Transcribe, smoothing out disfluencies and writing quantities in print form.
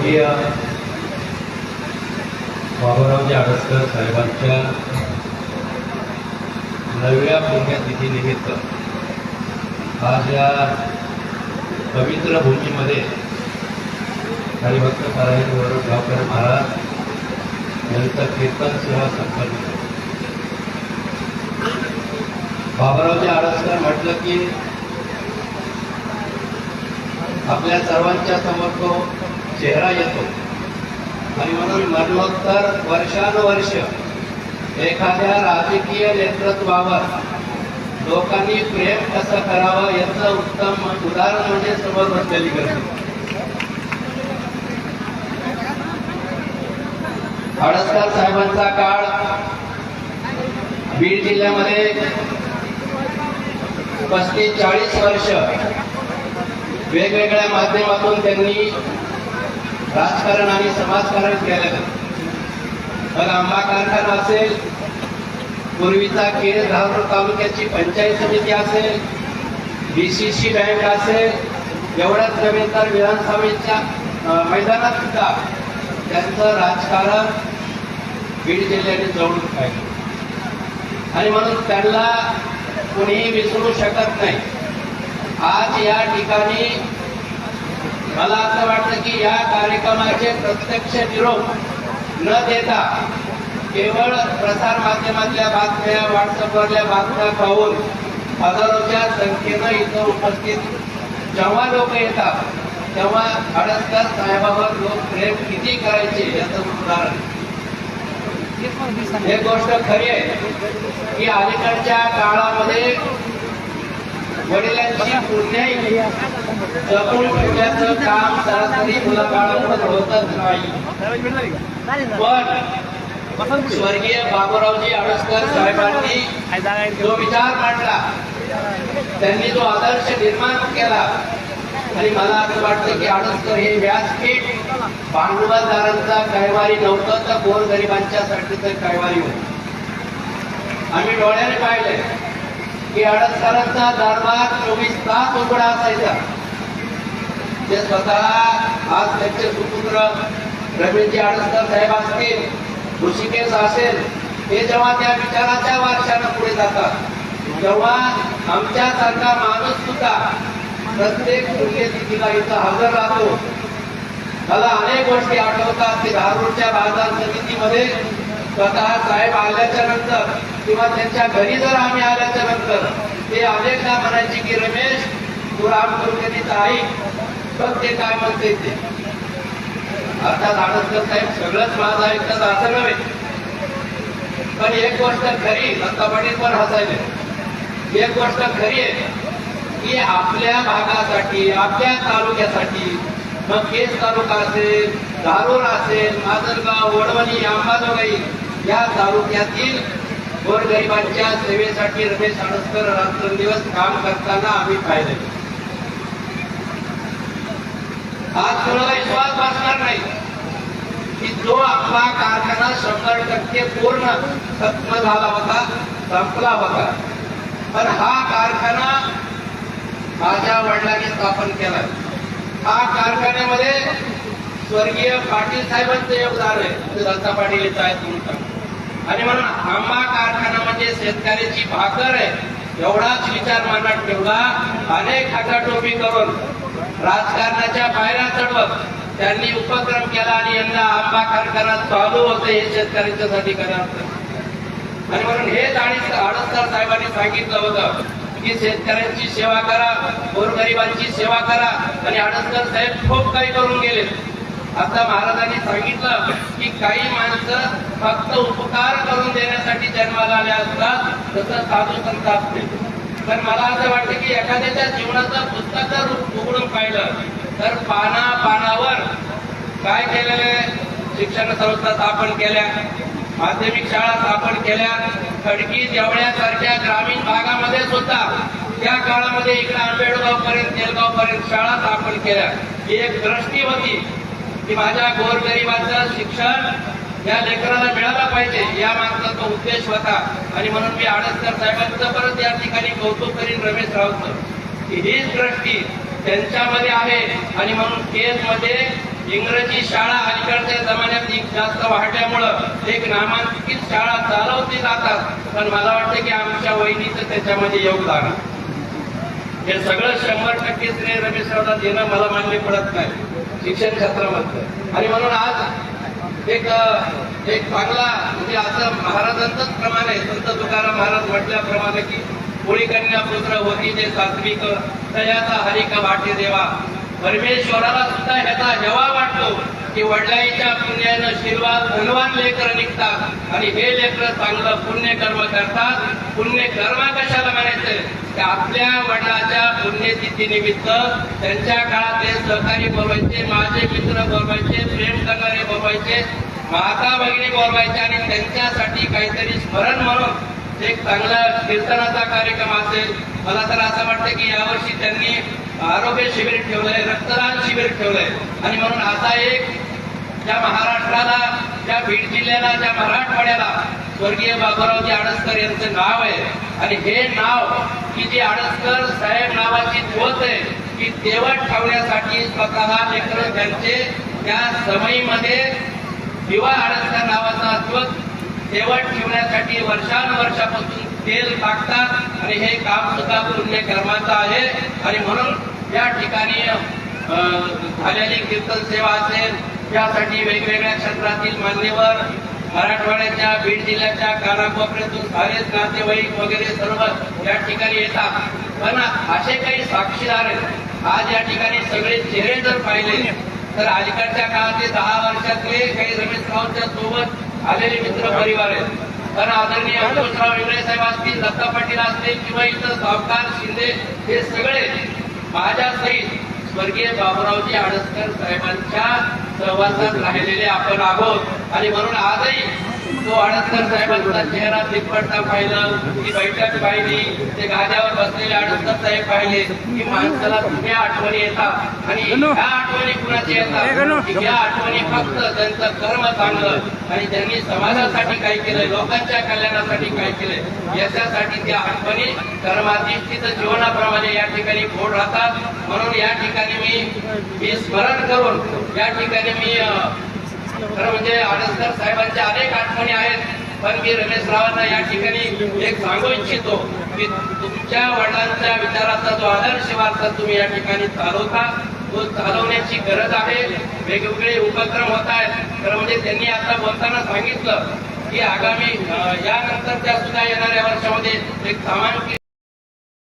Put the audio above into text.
स्वर्गीय बाबूरावजी आडसकर साहेबांच्या 9व्या पुण्यतिथीनिमित्त आज या पवित्र भूमीमध्ये हरिभक्त पारायण वरुड गावकर महाराज यांचं कीर्तन सेवा संपन्न. बाबूरावजी आडसकर म्हटलं की आपल्या सर्वांच्या समोर तो चेहरा येतो आणि म्हणून मरणोत्तर वर्षानुवर्ष एखाद्या राजकीय नेतृत्वावर लोकांनी प्रेम कसं करावं याचं उत्तम उदाहरण म्हणजे समोर बसलेली गर्दी. आडसकर साहेबांचा काळ बीड जिल्ह्यामध्ये 35-40 वर्ष वेगवेगळ्या माध्यमातून त्यांनी राजकारण आणि समाजकारण केलेलं. मग आंबा कारखाना असेल, पूर्वीचा केज धारूर तालुक्याची पंचायत समिती असेल, DCC बँक असेल, एवढ्याच नव्हे तर विधानसभेच्या मैदानात सुद्धा त्यांचं राजकारण बीड जिल्ह्याने जवळून पाहिलं आणि म्हणून त्यांना कोणीही विसरू शकत नाही. आज या ठिकाणी मला असं वाटतं की या कार्यक्रमाचे प्रत्यक्ष निरोप न देता केवळ प्रसार माध्यमातल्या बातम्या, व्हॉट्सअपवरल्या बातम्या पाहून हजारोच्या संख्येनं इथं उपस्थित जेव्हा लोक येतात तेव्हा आडसकर साहेबांवर लोक प्रेम किती करायचे याचं उदाहरण. एक गोष्ट खरी आहे की अलीकडच्या काळामध्ये वडिलांची पुण्याई जपून ठेवण्याचं काम सरासरी मुलाबाळांमध्ये होतच नाही. पण स्वर्गीय बाबूरावजी आडसकर साहेबांनी जो विचार मांडला, त्यांनी जो आदर्श निर्माण केला आणि मला असं वाटतं की आडसकर हे व्यासपीठ भांडवलदारांचा कैवारी नव्हतं तर गोरगरिबांच्यासाठीचं कैवारी होतं. आम्ही डोळ्याने पाहिले की आडसकरांचा दरबार 24 तास उघडा असायचा. ते स्वतः आज त्यांचे सुपुत्र रमेशजी आडसकर साहेब असतील, ऋषिकेश असेल, हे जेव्हा त्या विचाराच्या वारशानं पुढे जातात तेव्हा आमच्यासारखा माणूस सुद्धा प्रत्येक पुण्यतिथीला इथं हजर राहतो. मला अनेक गोष्टी आठवतात की धारूरच्या बाजार समितीमध्ये स्वतः साहेब आल्याच्या नंतर किंवा त्यांच्या घरी जर आम्ही आल्याच्या नंतर ते अनेकदा म्हणायचे की रमेश तू रामकृष्णीचं ऐक, बघ ते काय म्हणते ते. अर्थात आडसकर साहेब सगळंच माझं ऐकतात असं नव्हे, पण एक गोष्ट खरी, दत्ता पाटील पण हसायले, एक गोष्ट खरी आहे की आपल्या भागासाठी, आपल्या तालुक्यासाठी, मग केज तालुका असेल, धारूर असेल, माजलगाव, वडवणी, अंबाजोगाई या तालुक्यातील गोरगरिबांच्या सेवेसाठी रमेश आडसकर रात्रंदिवस काम करताना आम्ही पाहिले. आज कोणाला विश्वास बसणार नाही की जो आपला कारखाना 100% पूर्ण खत्म झाला होता, संपला होता, पण हा कारखाना माझ्या वडिलांनी स्थापन केला. हा कारखान्यामध्ये स्वर्गीय पाटील साहेबांचं योगदान आहे, दत्ता पाटील येत आहेत म्हणून. आणि म्हणून आंबा कारखाना म्हणजे शेतकऱ्याची भाकर आहे एवढाच विचार मनात ठेवला. अनेक हाताटोपी करून राजकारणाच्या पायऱ्या चढवत त्यांनी उपक्रम केला आणि यांना आंबा कारखाना चालू होते हे शेतकऱ्यांच्यासाठी करायचं. आणि म्हणून हेच आडसकर साहेबांनी सांगितलं होतं की शेतकऱ्यांची सेवा करा, गोरगरिबांची सेवा करा. आणि आडसकर साहेब खूप काही करून गेले. आता महाराजांनी सांगितलं की काही माणसं फक्त उपकार करून देण्यासाठी जन्माला आले असतात, तसं साधू संत असते. पण मला असं वाटतं की एखाद्याच्या जीवनाचं पुस्तक जर उघडून पाहिलं तर पानावर काय केलेले, शिक्षण संस्था स्थापन केल्या, माध्यमिक शाळा स्थापन केल्या, खडकी देवळ्यासारख्या ग्रामीण भागामध्ये सुद्धा त्या काळामध्ये इकडे आंबेडगाव पर्यंत, तेलगाव पर्यंत शाळा स्थापन केल्या. ही एक दृष्टी होती की माझ्या गोरगरिबाचं शिक्षण या लेकराला मिळाला पाहिजे, या मागचा तो उद्देश होता. आणि म्हणून मी आडसकर साहेबांचं परत या ठिकाणी कौतुक करीन, रमेश राऊत की हीच दृष्टी त्यांच्यामध्ये आहे. आणि म्हणून केजमध्ये इंग्रजी शाळा अलीकडच्या जमान्यात जास्त वाढल्यामुळं एक नामांकित शाळा चालवली जातात, पण मला वाटतं की आमच्या वहिनीचं त्याच्यामध्ये योगदान आहे. हे सगळं 100% श्रेय रमेशरावला देणं मला मान्य पडत नाही शिक्षण क्षेत्रामधलं. आणि म्हणून आज एक चांगला म्हणजे असं महाराजांचंच प्रमाण आहे. संत तुकाराम महाराज म्हटल्याप्रमाणे की कोळी कन्या पुत्र होती जे सात्विक तयाचा हरिक वाटे देवा. परमेश्वराला सुद्धा ह्याचा हेवा वाटतो की वडिलांच्या पुण्यानं शिरवाद धनवान लेकर निघतात आणि हे लेकर चांगलं पुण्यकर्म करतात. पुण्यकर्म कशाला म्हणायचं की आपल्या वडिलाच्या पुण्यतिथी निमित्त त्यांच्या काळात ते सहकारी बोलवायचे, माझे मित्र बोलवायचे, प्रेम करणारे बोलवायचे, माता भगिनी बोलवायचे आणि त्यांच्यासाठी काहीतरी स्मरण म्हणून एक चांगला कीर्तनाचा कार्यक्रम असेल. मला तर असं वाटतं की यावर्षी त्यांनी आरोग्य शिबिर ठेवलंय, रक्तदान शिबिर ठेवलंय. आणि म्हणून असा एक ज्या महाराष्ट्राला, ज्या बीड जिल्ह्याला, ज्या मराठवाड्याला स्वर्गीय बाबूरावजी आडसकर यांचं नाव आहे. आणि हे नाव की जे आडसकर साहेब नावाची ज्योत आहे की तेवट ठेवण्यासाठी स्वतः लेकर त्यांचे त्या समयीमध्ये दिवा आडसकर नावाचा ज्योत तेवट ठेवण्यासाठी वर्षानुवर्षापासून तेल टाकतात आणि हे काम सुद्धा पुण्यकर्माचं आहे. आणि म्हणून या ठिकाणी झालेली कीर्तन सेवा असेल त्यासाठी वेगवेगळ्या क्षेत्रातील मान्यवर मराठवाड्याच्या, बीड जिल्ह्याच्या कानाकोपऱ्यातून सारेच नातेवाईक वगैरे सर्व या ठिकाणी येतात. पण असे काही साक्षीदार आहेत. आज या ठिकाणी सगळे चेहरे जर पाहिले तर अलीकडच्या काळातले 10 वर्षातले काही रमेशरावच्या सोबत आलेले मित्र परिवार आहेत. पण आदरणीय अंकुशराव इंगळे साहेब असतील, दत्ता पाटील असतील किंवा इतर सावकार शिंदे हे सगळे माझ्या सहित स्वर्गीय बाबूरावजी आडसकर साहेबांच्या सहवासात राहिलेले आपण आहोत. आणि म्हणून आजही तो आडसकर साहेबांचा चेहरा तिप्पटता पाहिलं, ती बैठक पाहिली, ते गाद्यावर बसलेले आडसकर साहेब पाहिले की माणसाला जुन्या आठवणी येतात. आणि ह्या आठवणी कुणाच्या येतात? ह्या आठवणी फक्त त्यांचं कर्म चांगलं आणि त्यांनी समाजासाठी काय केलंय, लोकांच्या कल्याणासाठी काय केलंय याच्यासाठी त्या आठवणी कर्माधिष्ठित जीवनाप्रमाणे या ठिकाणी गोड राहतात. म्हणून या ठिकाणी मी स्मरण करून या ठिकाणी मी खरं म्हणजे आडसकर साहेबांच्या अनेक आठवणी आहेत. पण मी रमेशरावांना या ठिकाणी एक सांगू इच्छितो की तुमच्या वडिलांच्या विचाराचा जो आदर्श वारसा तुम्ही या ठिकाणी चालवता तो चालवण्याची गरज आहे. वेगवेगळे उपक्रम होत आहेत. खरं म्हणजे त्यांनी आता बोलताना सांगितलं की आगामी यानंतरच्या सुद्धा येणाऱ्या वर्षामध्ये एक सामान्य